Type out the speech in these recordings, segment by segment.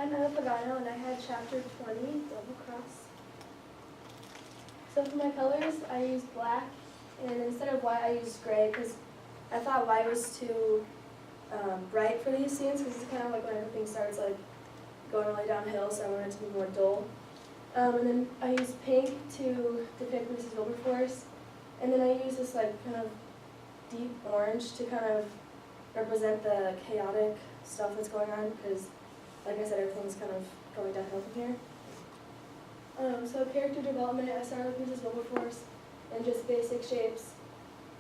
I'm Emma Pagano, and I had chapter 20, Double Cross. So for my colors, I used black, and instead of white, I used gray, because I thought white was too bright for these scenes, because it's kind of like when everything starts like going really downhill, so I wanted it to be more dull. And then I used pink to depict Mrs. Wilberforce, and then I used this like kind of deep orange to kind of represent the chaotic stuff that's going on, because like I said, everything's kind of going downhill from here. So character development, I started with Mrs. Wilberforce and just basic shapes.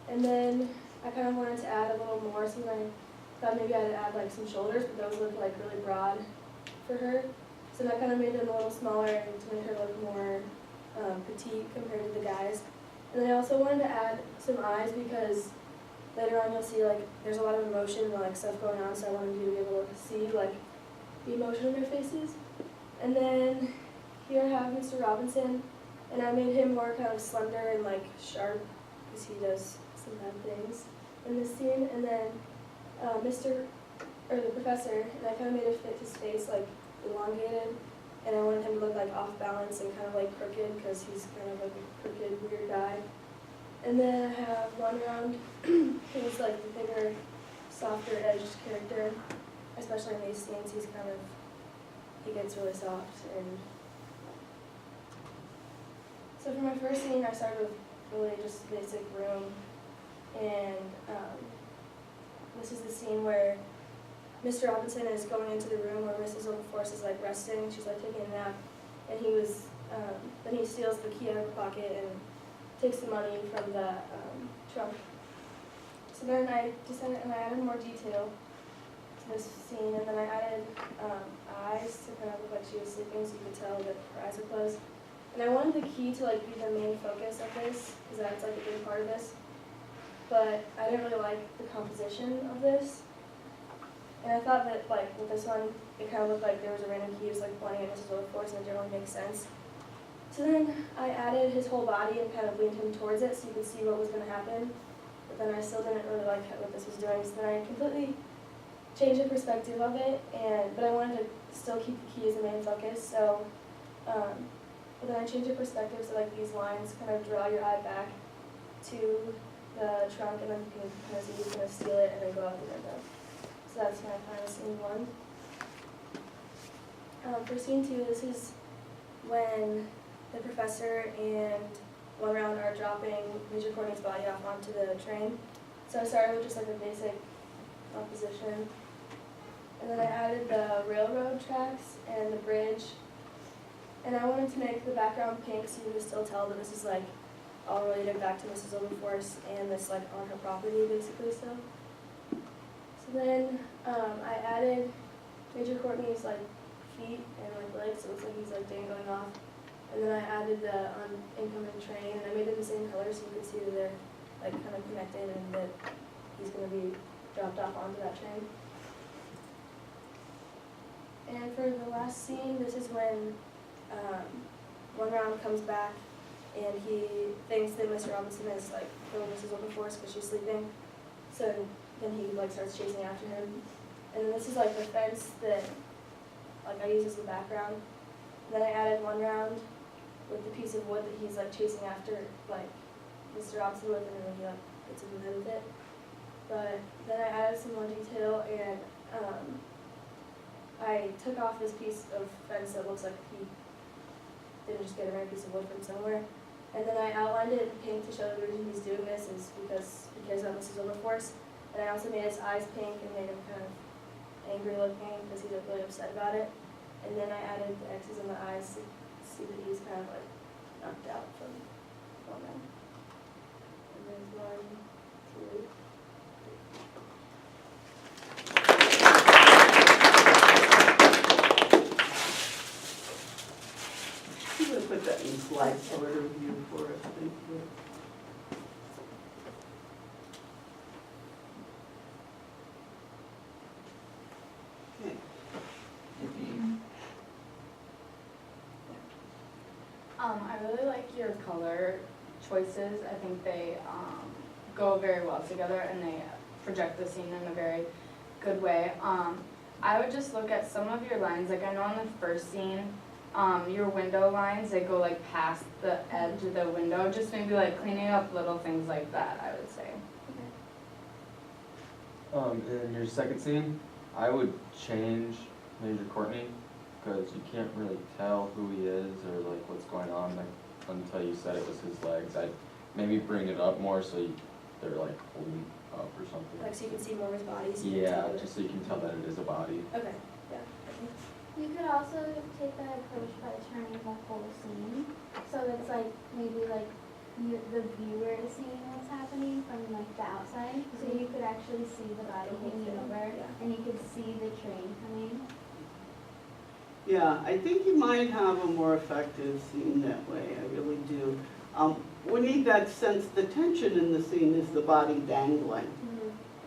And then I kind of wanted to add a little more, so I thought maybe I'd add like some shoulders, but those look like really broad for her. So I kind of made them a little smaller and to make her look more petite compared to the guys. And then I also wanted to add some eyes because later on you'll see like there's a lot of emotion and like stuff going on, so I wanted you to be able to see like the emotion in their faces. And then here I have Mr. Robinson, and I made him more kind of slender and like sharp because he does some bad things in this scene. And then the professor, and I kind of made it fit his face like elongated, and I wanted him to look like off balance and kind of like crooked because he's kind of like a crooked, weird guy. And then I have One Round, who's like the bigger, softer edged character, especially in these scenes. He gets really soft. And so for my first scene, I started with really just a basic room, and this is the scene where Mr. Robinson is going into the room where Mrs. Wilberforce is like resting. She's like taking a nap, and then he steals the key out of her pocket and takes the money from the trunk. So then I decided, and I added more detail to this scene, and then I added eyes to kind of look like she was sleeping, so you could tell that her eyes were closed. And I wanted the key to like be the main focus of this, because that's like a big part of this. But I didn't really like the composition of this. And I thought that like with this one, it kind of looked like there was a random key just like pointing at Mrs. Wilberforce, and it didn't really make sense. So then I added his whole body and kind of leaned him towards it so you could see what was going to happen. But then I still didn't really like what this was doing, so then I completely changed the perspective of it. But I wanted to still keep the key as the main focus. So, but then I changed the perspective so like these lines kind of draw your eye back to the trunk, and then you can kind of see who's going to steal it and then go out the window. So that's my final scene one. For scene two, this is when the professor and One Round are dropping Major Courtney's body off onto the train. So I started with just like a basic composition. And then I added the railroad tracks and the bridge. And I wanted to make the background pink so you could still tell that this is like all related back to Mrs. Wilberforce and this like on her property basically still. So then I added Major Courtney's like feet and like legs, so it looks like he's like dangling off. And then I added the incoming train, and I made them the same color so you could see that they're like kind of connected and that he's going to be dropped off onto that train. And for the last scene, this is when One Round comes back and he thinks that Mr. Robinson is like killing Mrs. Wilberforce because she's sleeping. So then he like starts chasing after him. And then this is like the fence that like I use as the background. And then I added One Round with the piece of wood that he's like chasing after like Mr. Robinson with, and then he like gets in the head with it. But then I added some more detail, and I took off this piece of fence that looks like he didn't just get a random piece of wood from somewhere. And then I outlined it in pink to show the reason he's doing this is because he cares about Mrs. Wilberforce. And I also made his eyes pink and made him kind of angry looking because he's really upset about it. And then I added the X's in the eyes to see that he's kind of like knocked out from filming. And there's 1, 2, 3. I'm going to put that in slide order view for us. Thank you. Okay. I really like your color choices. I think they go very well together and they project the scene in a very good way. I would just look at some of your lines, like I know in the first scene, your window lines, they go like past the edge of the window, just maybe like cleaning up little things like that, I would say. In your second scene, I would change Major Courtney, because you can't really tell who he is or like what's going on like, until you said it was his legs. I'd maybe bring it up more so they're like holding up or something. Like so you can see more of his body. So you can Yeah, tell just so you can tell that it is a body. Okay, yeah. You could also take that approach by turning the whole scene, so it's like, maybe like the viewer is seeing what's happening from like the outside, so you could actually see the body hanging over, Yeah. and you could see the train coming. Yeah, I think you might have a more effective scene that way, I really do. We need that sense, the tension in the scene is the body dangling.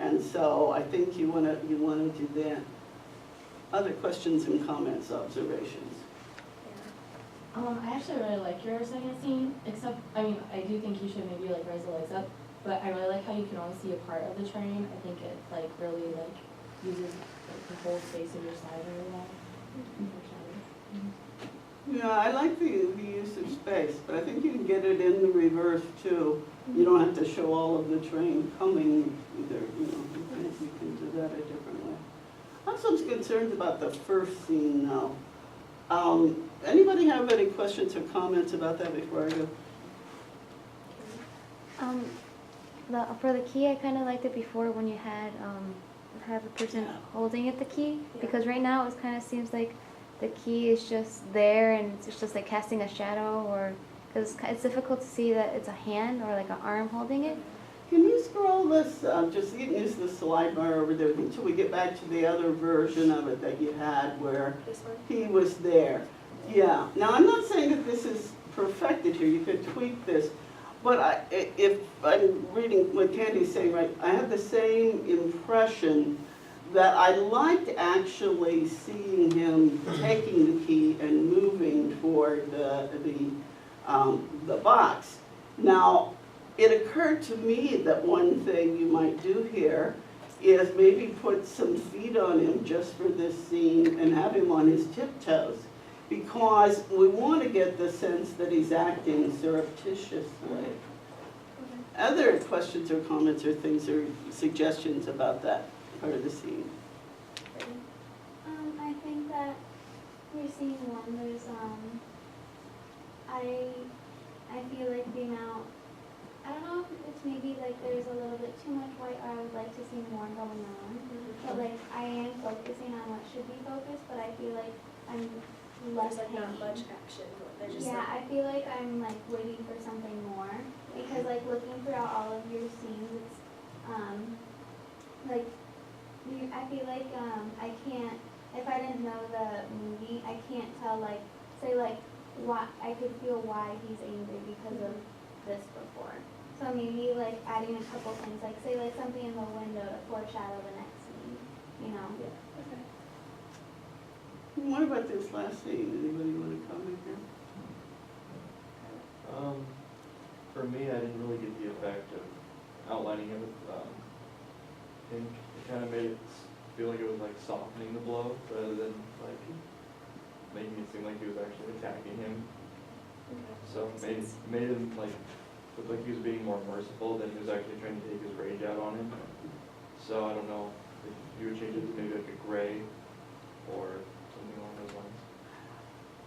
And so I think you wanna do that. Other questions and comments, observations? I actually really like your second scene, except, I mean, I do think you should maybe like raise the legs up, but I really like how you can only see a part of the train. I think it like really like uses like the whole space of your side very well. Yeah, I like the use of space, but I think you can get it in the reverse too. You don't have to show all of the train coming either, you know, you can do that a different way. I have some concerns about the first scene now. Anybody have any questions or comments about that before I go? For the key, I kind of liked it before when you had the person holding it, the key, Yeah. because right now it kind of seems like the key is just there and it's just like casting a shadow, or because it's difficult to see that it's a hand or like an arm holding it. Can you scroll this, just you can use the slide bar over there until we get back to the other version of it that you had where This one? he was there. Yeah, now I'm not saying that this is perfected here, you could tweak this, but if I'm reading what Candy's saying right, I have the same impression that I liked actually seeing him taking the key and moving toward the box. Now, it occurred to me that one thing you might do here is maybe put some feet on him just for this scene and have him on his tiptoes, because we want to get the sense that he's acting surreptitiously. Other questions or comments or things or suggestions about that part of the scene? I think that we're seeing one, there's, I feel like the amount, I don't know if it's maybe like there's a little bit too much white, or I would like to see more going on. But like, I am focusing on what should be focused, but I feel like I'm less There's like not paying. much action, but there's just Yeah, like, I feel like I'm like waiting for something more, because like looking throughout all of your scenes, it's, like, I feel like, I can't, if I didn't know the movie, I can't tell like, say like, why, I could feel why he's angry because of this before. So maybe like adding a couple things, like say like something in the window to foreshadow the next scene, you know? okay. What about this last scene? Anybody want to comment here? For me, I didn't really get the effect of outlining it with pink. It kind of made it feel like it was like softening the blow rather than like making it seem like he was actually attacking him. So it made him like look like he was being more merciful than he was actually trying to take his rage out on him. So I don't know if you would change it to maybe like a gray or something along those lines.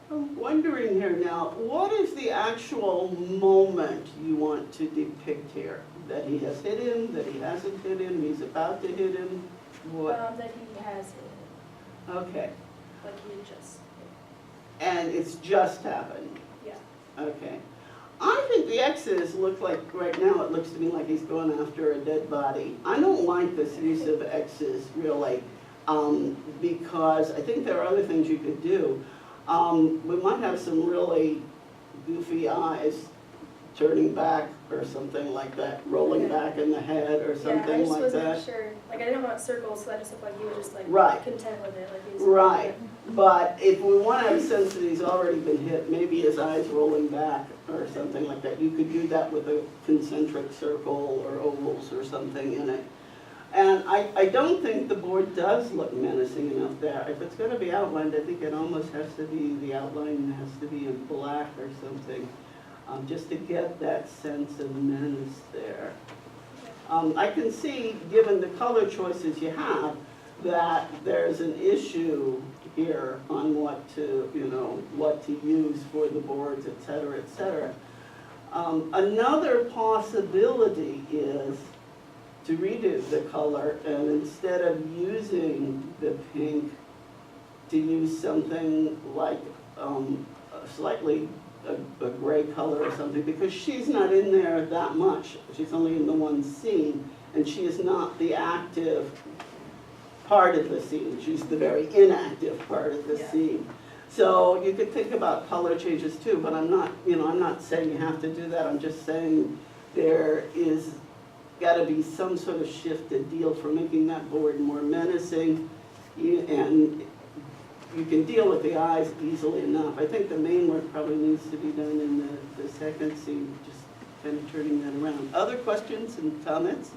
I'm wondering here now, what is the actual moment you want to depict here? That he has hit him, that he hasn't hit him, he's about to hit him? What? That he has hit him, Okay, like he just, and it's just happened? yeah. Okay. I think the X's look like, right now, it looks to me like he's going after a dead body. I don't like this use of X's, really, because I think there are other things you could do. We might have some really goofy eyes turning back or something like that, rolling back in the head or Yeah, I something just like wasn't that. sure, like I didn't want circles, so that just looked like he was just like Right. content with it, like he was. Right, but if we want to have a sense that he's already been hit, maybe his eyes rolling back or something like that. You could do that with a concentric circle or ovals or something in it. And I don't think the board does look menacing enough there. If it's gonna be outlined, I think it almost has to be, the outline has to be in black or something, just to get that sense of menace there. I can see, given the color choices you have, that there's an issue here on what to, what to use for the boards, et cetera, et cetera. Another possibility is to redo the color, and instead of using the pink, to use something like slightly a gray color or something, because she's not in there that much. She's only in the one scene, and she is not the active part of the scene. She's the very inactive part of the scene. So you could think about color changes too, but I'm not, I'm not saying you have to do that. I'm just saying there is gotta be some sort of shift to deal for making that board more menacing, and you can deal with the eyes easily enough. I think the main work probably needs to be done in the second scene, just kind of turning that around. Other questions and comments?